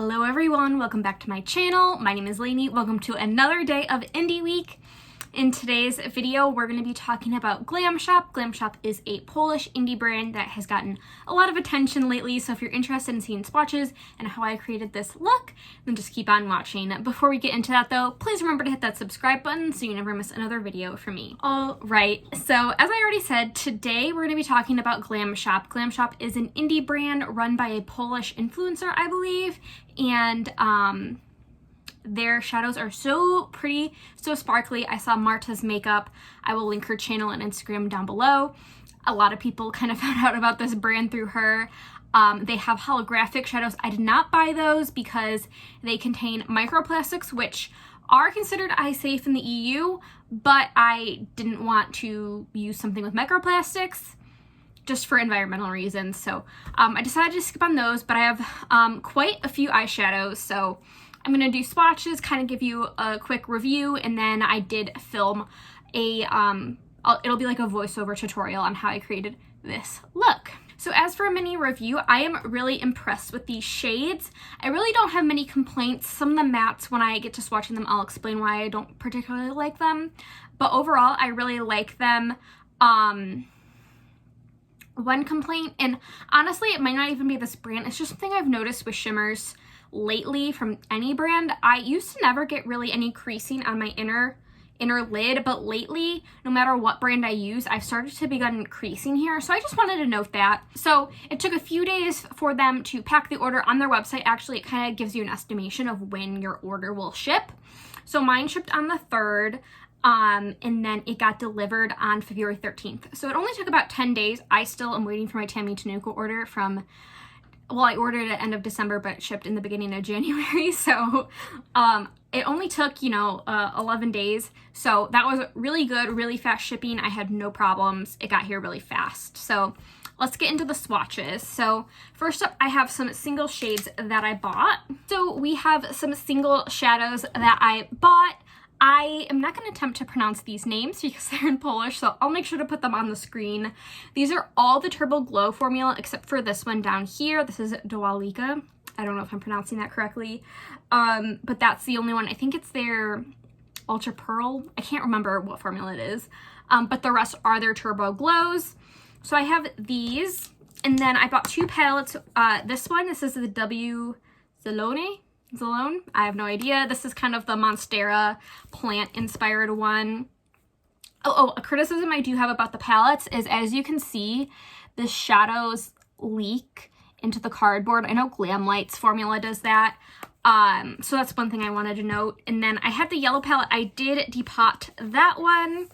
Hello everyone, welcome back to my channel. My name is Lainey. Welcome to another day of Indie Week. In today's video, we're going to be talking about Glam Shop. Glam Shop is a Polish indie brand that has gotten a lot of attention lately, so if you're interested in seeing swatches and how I created this look, then just keep on watching. Before we get into that though, please remember to hit that subscribe button so you never miss another video from me. Alright, so as I already said, today we're going to be talking about Glam Shop. Glam Shop is an indie brand run by a Polish influencer, I believe, and their shadows are so pretty, so sparkly. I saw MartesMakeup. I will link her channel and Instagram down below. A lot of people kind of found out about this brand through her. They have holographic shadows. I did not buy those because they contain microplastics, which are considered eye safe in the EU, but I didn't want to use something with microplastics just for environmental reasons. So I decided to skip on those, but I have quite a few eyeshadows. So I'm going to do swatches, kind of give you a quick review, and then I did film a, it'll be like a voiceover tutorial on how I created this look. So as for a mini review, I am really impressed with these shades. I really don't have many complaints. Some of the mattes, when I get to swatching them, I'll explain why I don't particularly like them. But overall, I really like them. One complaint, and honestly, it might not even be this brand, it's just something I've noticed with shimmers lately from any brand. I used to never get really any creasing on my inner lid, but lately, no matter what brand I use, I've started to begin creasing here, so I just wanted to note that. So it took a few days for them to pack the order on their website. Actually, it kind of gives you an estimation of when your order will ship. So mine shipped on the 3rd, and then it got delivered on February 13th. So it only took about 10 days. I still am waiting for my Tammy Tanuka order from, well, I ordered it at the end of December, but it shipped in the beginning of January. So it only took, 11 days. So that was really good, really fast shipping. I had no problems. It got here really fast. So let's get into the swatches. So first up, I have some single shades that I bought. So we have some single shadows that I bought. I am not going to attempt to pronounce these names because they're in Polish, so I'll make sure to put them on the screen. These are all the Turbo Glow formula except for this one down here. This is Dwalika. I don't know if I'm pronouncing that correctly, but that's the only one. I think it's their Ultra Pearl. I can't remember what formula it is, but the rest are their Turbo Glows. So I have these, and then I bought two palettes. This is the W Zalone? I have no idea. This is kind of the Monstera plant-inspired one. A criticism I do have about the palettes is, as you can see, the shadows leak into the cardboard. I know Glam Light's formula does that. So that's one thing I wanted to note. And then I had the yellow palette. I did depot that one,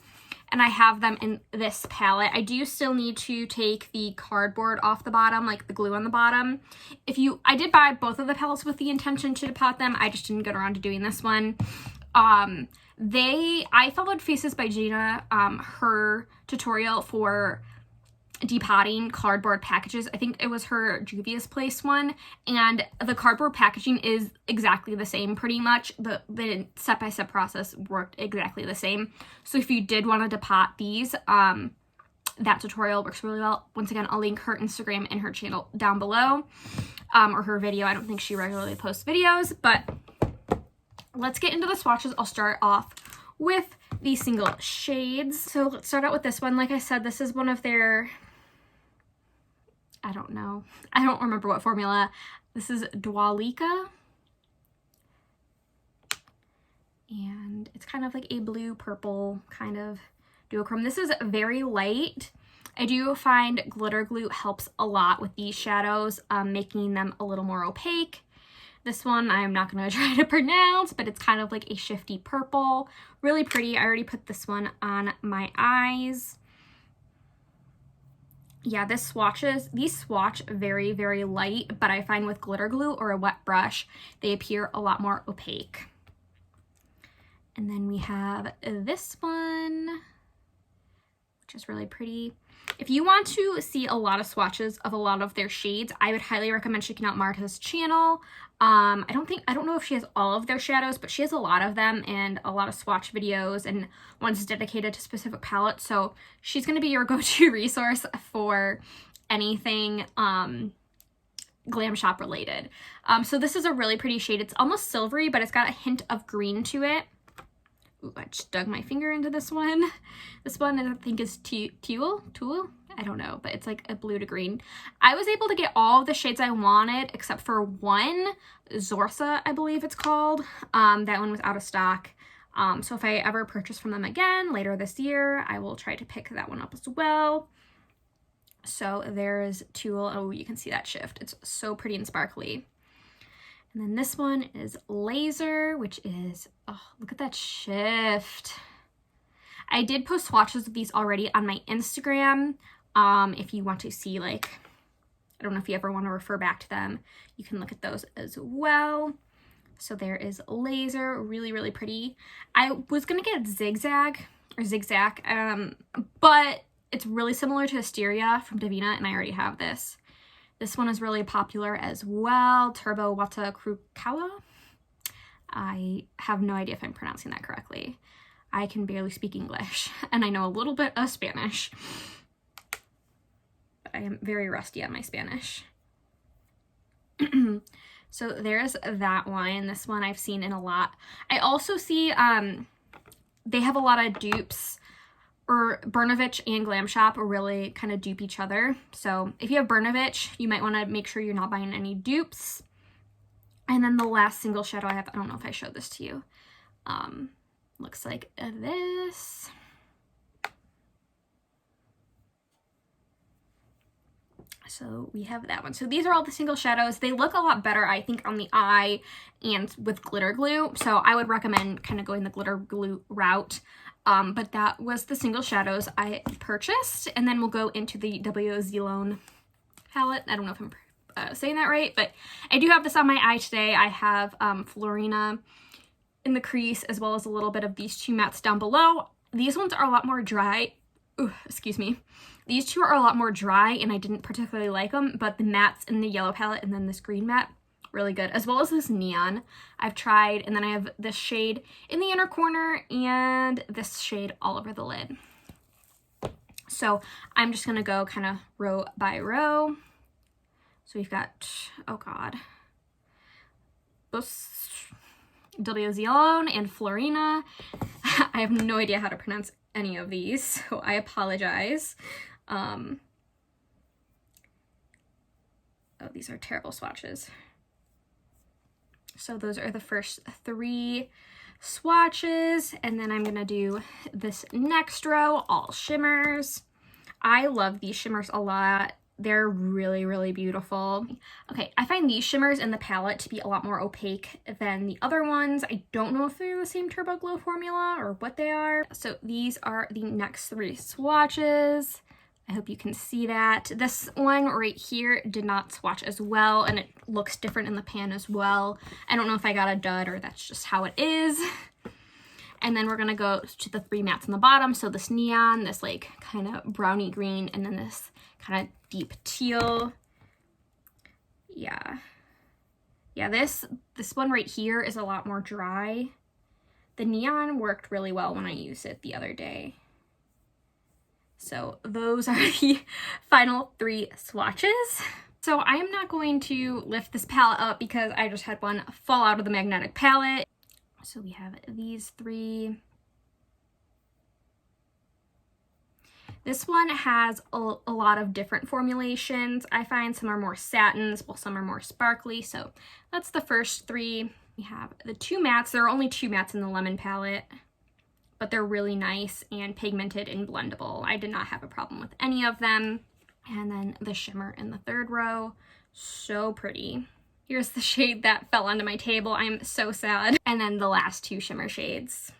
and I have them in this palette. I do still need to take the cardboard off the bottom, like the glue on the bottom. I did buy both of the palettes with the intention to depot them. I just didn't get around to doing this one. I followed Faces by Gina, her tutorial for depotting cardboard packages. I think it was her Juvia's Place one, and the cardboard packaging is exactly the same pretty much. The step-by-step process worked exactly the same. So if you did want to depot these, that tutorial works really well. Once again, I'll link her Instagram and her channel down below, or her video. I don't think she regularly posts videos, but let's get into the swatches. I'll start off with the single shades. So let's start out with this one. Like I said, this is one of their, I don't remember what formula. This is Dwalika. And it's kind of like a blue-purple kind of duochrome. This is very light. I do find glitter glue helps a lot with these shadows, making them a little more opaque. This one I'm not going to try to pronounce, but it's kind of like a shifty purple. Really pretty. I already put this one on my eyes. Yeah, these swatch very, very light, but I find with glitter glue or a wet brush, they appear a lot more opaque. And then we have this one, which is really pretty. If you want to see a lot of swatches of a lot of their shades, I would highly recommend checking out Marta's channel. I don't know if she has all of their shadows, but she has a lot of them and a lot of swatch videos and ones dedicated to specific palettes. So she's going to be your go-to resource for anything Glam Shop related. So this is a really pretty shade. It's almost silvery, but it's got a hint of green to it. Ooh, I just dug my finger into this one. This one I think is Tulle? I don't know, but it's like a blue to green. I was able to get all of the shades I wanted except for one, Zorsa, I believe it's called. That one was out of stock. So if I ever purchase from them again later this year, I will try to pick that one up as well. So there's Tulle. Oh, you can see that shift. It's so pretty and sparkly. And then this one is Laser, which is, oh, look at that shift. I did post swatches of these already on my Instagram. If you want to see, like, I don't know if you ever want to refer back to them, you can look at those as well. So there is Laser, really, really pretty. I was going to get Zigzag, but it's really similar to Asteria from Davina, and I already have this. This one is really popular as well, Turbo Wata Krukawa. I have no idea if I'm pronouncing that correctly. I can barely speak English, and I know a little bit of Spanish. But I am very rusty at my Spanish. So there's that one. This one I've seen in a lot. I also see they have a lot of dupes, or Brnovich and Glam Shop really kind of dupe each other. So if you have Brnovich, you might want to make sure you're not buying any dupes. And then the last single shadow I have, I don't know if I showed this to you, looks like this. So we have that one. So these are all the single shadows. They look a lot better, I think, on the eye and with glitter glue. So I would recommend kind of going the glitter glue route. But that was the single shadows I purchased. And then we'll go into the W Zilone palette. I don't know if I'm saying that right, but I do have this on my eye today. I have Florina in the crease, as well as a little bit of these two mattes down below. These ones are a lot more dry. Ooh, excuse me. These two are a lot more dry, and I didn't particularly like them, but the mattes in the yellow palette and then this green matte, really good, as well as this neon I've tried. And then I have this shade in the inner corner and this shade all over the lid. So I'm just gonna go kind of row by row. So we've got, oh god, W Zilone and Florina. I have no idea how to pronounce any of these, so I apologize. Oh, these are terrible swatches. So those are the first three swatches, and then I'm gonna do this next row, all shimmers. I love these shimmers a lot. They're really, really beautiful. Okay, I find these shimmers in the palette to be a lot more opaque than the other ones. I don't know if they're the same Turbo Glow formula or what they are. So these are the next three swatches. I hope you can see that. This one right here did not swatch as well, and it looks different in the pan as well. I don't know if I got a dud or that's just how it is. And then we're gonna go to the three mattes on the bottom. So this neon, this like kind of browny green, and then this kind of deep teal. Yeah, this one right here is a lot more dry. The neon worked really well when I used it the other day. So those are the final three swatches. So I am not going to lift this palette up because I just had one fall out of the magnetic palette. So we have these three. This one has a lot of different formulations. I find some are more satins, while some are more sparkly. So that's the first three. We have the two mattes. There are only two mattes in the lemon palette, but they're really nice and pigmented and blendable. I did not have a problem with any of them. And then the shimmer in the third row, so pretty. Here's the shade that fell onto my table. I'm so sad. And then the last two shimmer shades.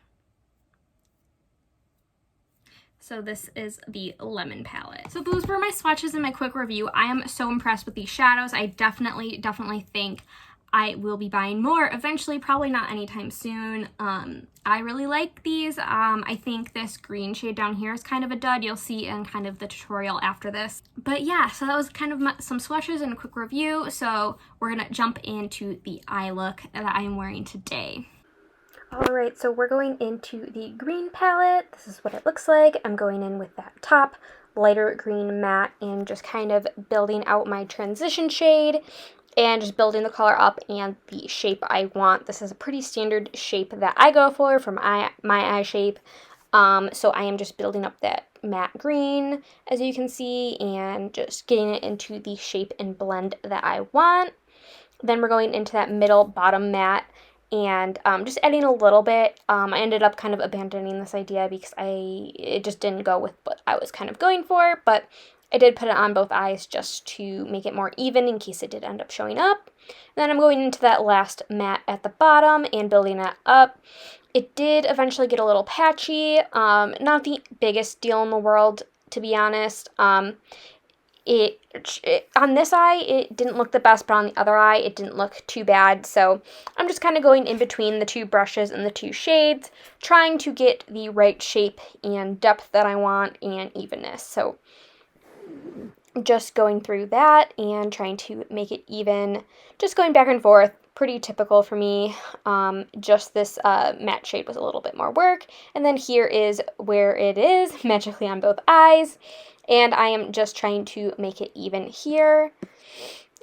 So this is the lemon palette. So those were my swatches and my quick review. I am so impressed with these shadows. I definitely think I will be buying more eventually, probably not anytime soon. I really like these. I think this green shade down here is kind of a dud. You'll see in kind of the tutorial after this. But yeah, so that was kind of some swatches and a quick review. So we're gonna jump into the eye look that I am wearing today. Alright, so we're going into the green palette. This is what it looks like. I'm going in with that top lighter green matte and just kind of building out my transition shade. and just building the color up and the shape I want. This is a pretty standard shape that I go for my eye shape. So I am just building up that matte green, as you can see, and just getting it into the shape and blend that I want. Then we're going into that middle bottom matte and just adding a little bit. I ended up kind of abandoning this idea because it just didn't go with what I was kind of going for, but I did put it on both eyes just to make it more even in case it did end up showing up. And then I'm going into that last matte at the bottom and building that up. It did eventually get a little patchy, not the biggest deal in the world, to be honest. On this eye, it didn't look the best, but on the other eye, it didn't look too bad. So I'm just kind of going in between the two brushes and the two shades, trying to get the right shape and depth that I want and evenness. So just going through that and trying to make it even, just going back and forth. Pretty typical for me. Just this matte shade was a little bit more work. And then here is where it is, magically on both eyes. And I am just trying to make it even here.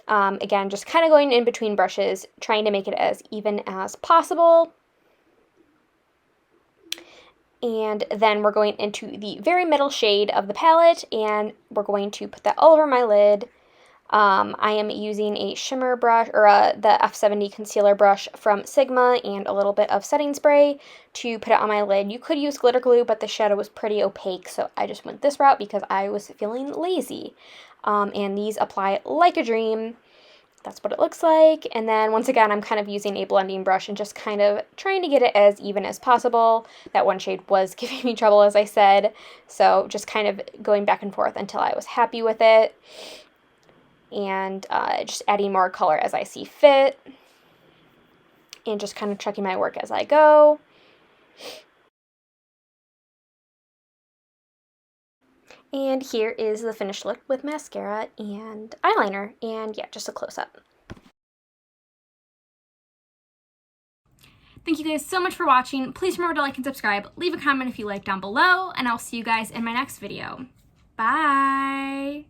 Again, just kind of going in between brushes, trying to make it as even as possible. And then we're going into the very middle shade of the palette, and we're going to put that all over my lid. I am using a shimmer brush, or the F70 concealer brush from Sigma, and a little bit of setting spray to put it on my lid. You could use glitter glue, but the shadow was pretty opaque, so I just went this route because I was feeling lazy. And these apply like a dream. That's what it looks like. And then once again, I'm kind of using a blending brush and just kind of trying to get it as even as possible. That one shade was giving me trouble, as I said, so just kind of going back and forth until I was happy with it. And just adding more color as I see fit, and just kind of checking my work as I go. And here is the finished look with mascara and eyeliner, and yeah, just a close-up. Thank you guys so much for watching. Please remember to like and subscribe. Leave a comment if you like down below, and I'll see you guys in my next video. Bye!